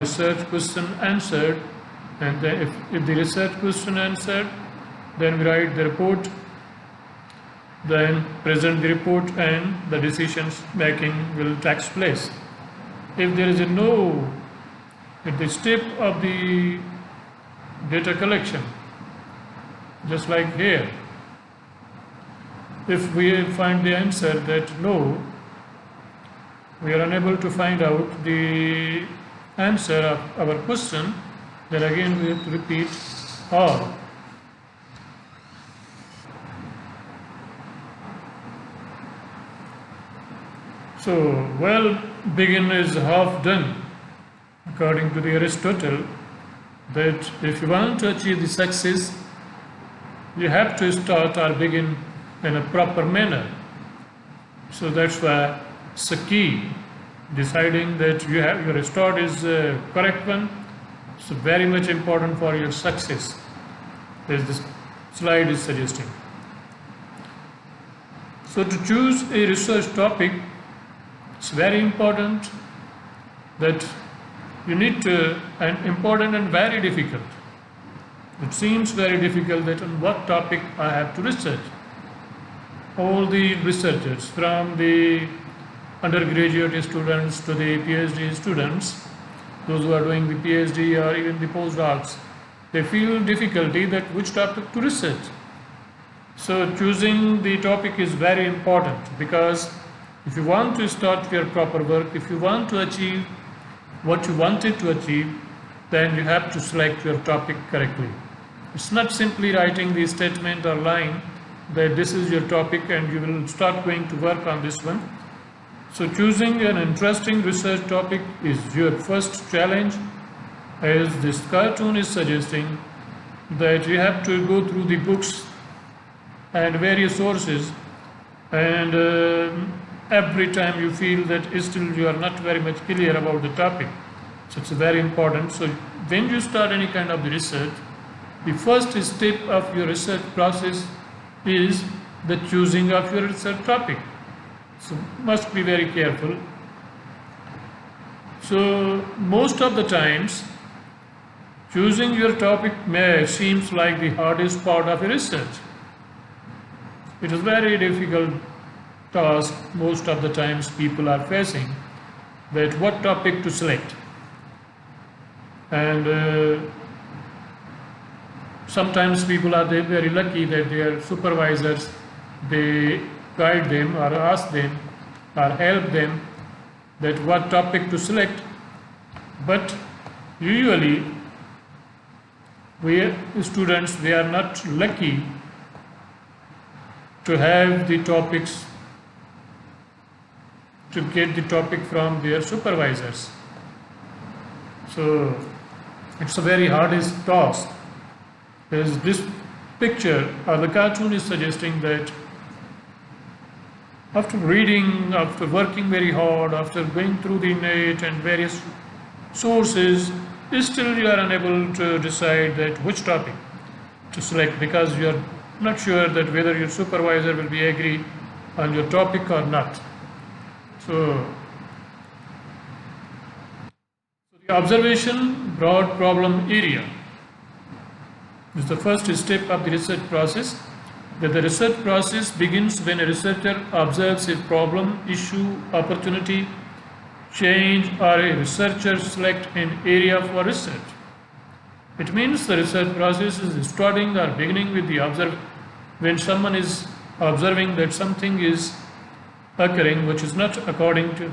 research question answered, and then if the research question answered, then we write the report, then present the report, and the decisions making will take place. If there is a no at the step of the data collection, just like here, if we find the answer that no, we are unable to find out the answer of our question, then again we have to repeat or. So, well, begin is half done, according to the Aristotle, that if you want to achieve the success, you have to start or begin in a proper manner. So that's why it's a key, deciding that your start is the correct one. It's very much important for your success, as this slide is suggesting. So to choose a research topic, it's very important that you need to, and important and very difficult. It seems very difficult that on what topic I have to research. All the researchers, from the undergraduate students to the PhD students, those who are doing the PhD or even the postdocs, they feel difficulty that which topic to research. So choosing the topic is very important, because if you want to start your proper work, if you want to achieve what you wanted to achieve, then you have to select your topic correctly. It's not simply writing the statement or line that this is your topic and you will start going to work on this one. So choosing an interesting research topic is your first challenge, as this cartoon is suggesting that you have to go through the books and various sources, and every time you feel that still you are not very much clear about the topic. So it's very important. So when you start any kind of the research, the first step of your research process is the choosing of your research topic. So must be very careful. So most of the times, choosing your topic may seems like the hardest part of your research. It is very difficult task most of the times people are facing, that what topic to select. And sometimes people are very lucky that their supervisors, they guide them or ask them or help them that what topic to select. But usually we students, they are not lucky to have the topics, to get the topic from their supervisors. So it's a very hardest task. As this picture or the cartoon is suggesting that after reading, after working very hard, after going through the net and various sources, still you are unable to decide that which topic to select, because you are not sure that whether your supervisor will be agree on your topic or not. So the observation, broad problem area, is the first step of the research process. That the research process begins when a researcher observes a problem, issue, opportunity, change, or a researcher select an area for research. It means the research process is starting or beginning with the when someone is observing that something is occurring which is not according to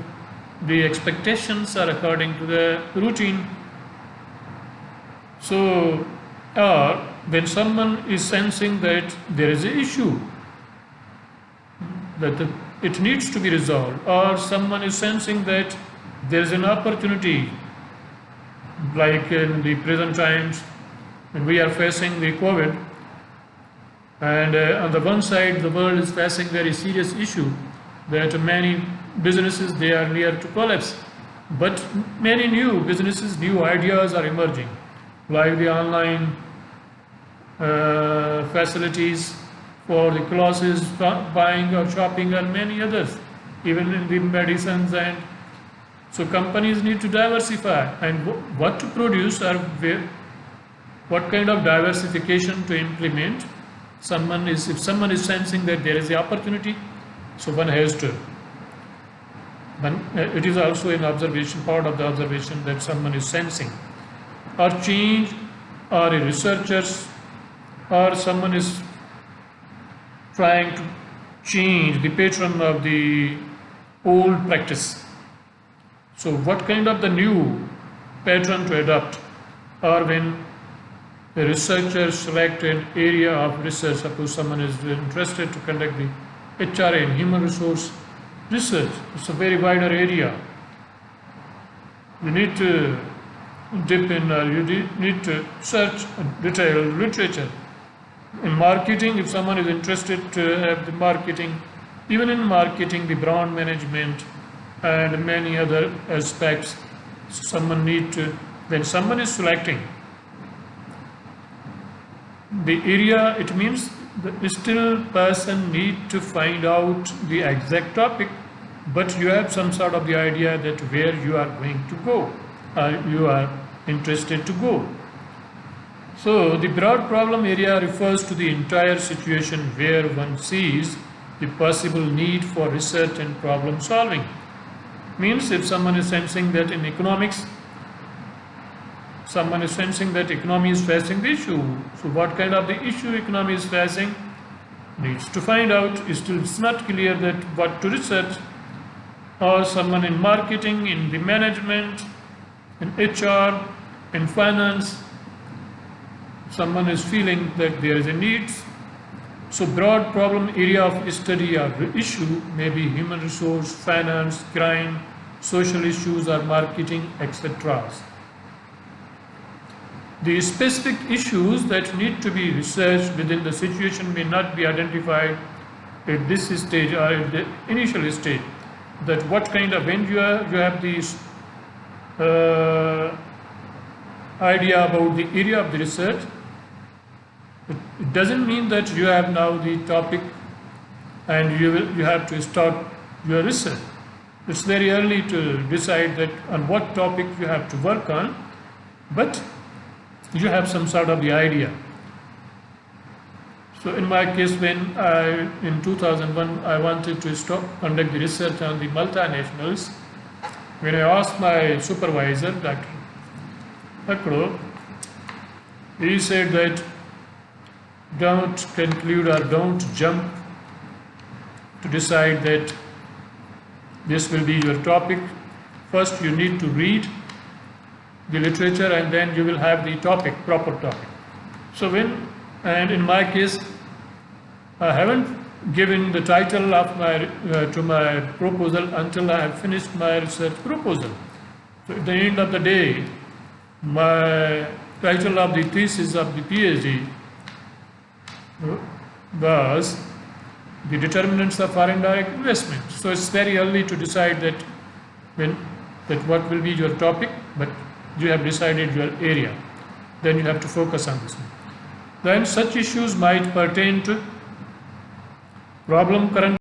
the expectations or according to the routine. So, or when someone is sensing that there is an issue, that it needs to be resolved, or someone is sensing that there is an opportunity, like in the present times when we are facing the COVID, and on the one side the world is facing very serious issue that many businesses, they are near to collapse, but many new businesses, new ideas are emerging, like the online facilities for the classes, buying or shopping, and many others, even in the medicines and So companies need to diversify, and what to produce or what kind of diversification to implement. If someone is sensing that there is the opportunity, so one has to. It is also an observation, part of the observation, that someone is sensing or change, or a researchers, or someone is trying to change the pattern of the old practice. So what kind of the new pattern to adopt, or when the researcher select an area of research, suppose someone is interested to conduct the HRA in human resource research, it's a very wider area. You need to dip in, or you need to search detailed literature. In marketing, if someone is interested to have the marketing, even in marketing, the brand management and many other aspects, someone need to, when someone is selecting the area, it means the still person need to find out the exact topic, but you have some sort of the idea that where you are going to go, or you are interested to go. So the broad problem area refers to the entire situation where one sees the possible need for research and problem solving. Means if someone is sensing that in economics, someone is sensing that economy is facing the issue. So what kind of the issue economy is facing, needs to find out. It's not clear that what to research. Or someone in marketing, in the management, in HR, in finance, someone is feeling that there is a need. So broad problem area of study or issue may be human resource, finance, crime, social issues, or marketing, etc. The specific issues that need to be researched within the situation may not be identified at this stage or at the initial stage. That what kind of, when you have this idea about the area of the research, it doesn't mean that you have now the topic and you have to start your research. It's very early to decide that on what topic you have to work on, but you have some sort of the idea. So in my case, when in 2001 I wanted to conduct the research on the multinationals, when I asked my supervisor, Dr. Akro, he said that don't conclude or don't jump to decide that this will be your topic. First you need to read the literature and then you will have the topic, proper topic. So and in my case, I haven't given the title of to my proposal until I have finished my research proposal. So at the end of the day, my title of the thesis of the PhD was the determinants of foreign direct investment. So it's very early to decide that what will be your topic, but you have decided your area. Then you have to focus on this one. Then such issues might pertain to problem current